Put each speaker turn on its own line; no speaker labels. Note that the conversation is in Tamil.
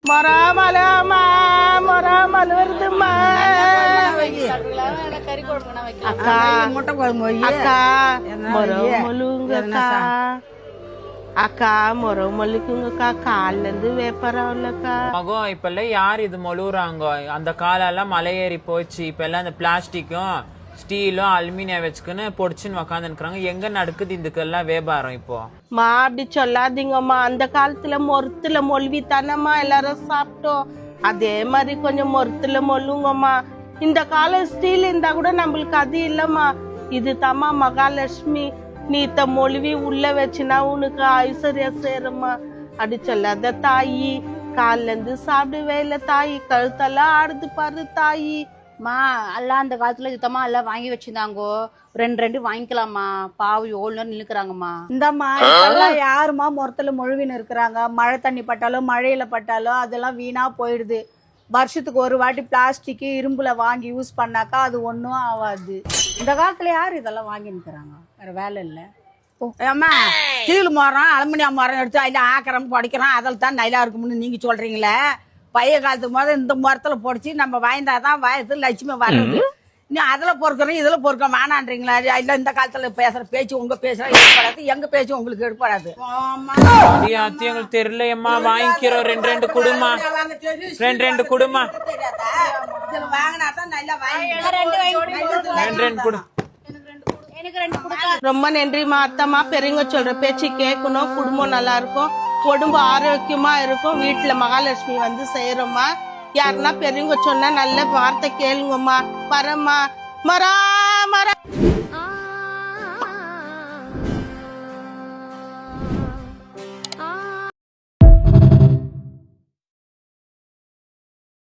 மொராமலமா மொராமல் வருதுமா அக்கா முட்டை குழம்பு அக்கா மொழுங்கக்கா அக்கா மொழுக்குங்கக்கா கால்ல இருந்து வேப்பரம் இல்லக்கா
மகம் இப்ப எல்லாம் யார் இது மொழுறாங்க? அந்த காலெல்லாம் மலை ஏறி போச்சு. இப்ப எல்லாம் இந்த பிளாஸ்டிக்கும் ஸ்டீலும் அலுமினியம் வச்சுக்குன்னு பொடிச்சுன்னு உக்காந்துருக்காங்க. எங்க நடக்குது இதுக்கெல்லாம் வியாபாரம் இப்போ?
மா அப்படி சொல்லாதீங்கம்மா. அந்த காலத்துல மொரத்துல மொழ்வி தானம்மா எல்லாரும் சாப்பிட்டோம். அதே மாதிரி கொஞ்சம் மொரத்துல மொழுங்கம்மா. இந்த கால ஸ்டீல் இருந்தா கூட நம்மளுக்கு அது இல்லம்மா. இது தாம்மா மகாலட்சுமி. நீத்த மொழிவி உள்ள வச்சுனா உனக்கு ஐஸ்வர்யம் சேருமா. அப்படி சொல்லாத தாயி. காலில இருந்து சாப்பிடுவே இல்ல தாயி. கழுத்தெல்லாம் ஆடுது பாரு தாயி.
மா எல்லாம் அந்த காலத்துல சுத்தமா எல்லாம் வாங்கி வச்சிருந்தாங்கோ. ரெண்டு வாங்கிக்கலாமா? பாவு எவ்வளோ நிலுக்குறாங்கம்மா.
இந்தம்மா இப்பெல்லாம் யாருமா முறத்துல மொழுவின்னு இருக்கிறாங்க? மழை தண்ணி பட்டாலும் மழையில பட்டாலும் அதெல்லாம் வீணா போயிடுது. வருஷத்துக்கு ஒரு வாட்டி பிளாஸ்டிக்கு இரும்புல வாங்கி யூஸ் பண்ணாக்கா அது ஒன்றும் ஆகாது. இந்த காலத்துல யாரு இதெல்லாம் வாங்கி நிற்கிறாங்க? வேற வேலை இல்லை.
ஏம்மா ஸ்டீல் மரம் அலுமினியம் மரம் எடுத்து அதில் ஆக்கிரம் படிக்கிறோம், அதில் தான் நல்லா இருக்கும்னு நீங்கள் சொல்கிறீங்களே. பழைய காலத்துக்கு முதல் இந்த மரத்தில் பொடிச்சு நம்ம வாய்ந்தாதான் வயசு லட்சுமி வர்றது. நீ அதில் பொறுக்கிறோம் இதில் பொறுக்க வேணான்றீங்களா? இல்லை இந்த காலத்தில் பேசுகிற பேச்சு உங்கள் பேசுகிற எடுப்படாது, எங்கள் பேச்சு உங்களுக்கு எடுப்படாது.
எங்களுக்கு தெரியலையம்மா. வாங்கிக்கிறோம். ரெண்டு குடுமா ரெண்டு குடுமா
வாங்கினா தான் நல்லா
ரெண்டு குடு.
ரொம்ப நன்றிமா அத்தம்மா. பெரியவங்க சொல்ற பேச்சு கேட்கணும். குடும்பம் நல்லா இருக்கும், உடம்பு ஆரோக்கியமா இருக்கும். வீட்டுல மகாலட்சுமி வந்து செய்யறோம்மா. யாருன்னா பெரியவங்க சொன்னா நல்ல வார்த்தை கேளுங்கம்மா. வரம்மா. மரா மரா.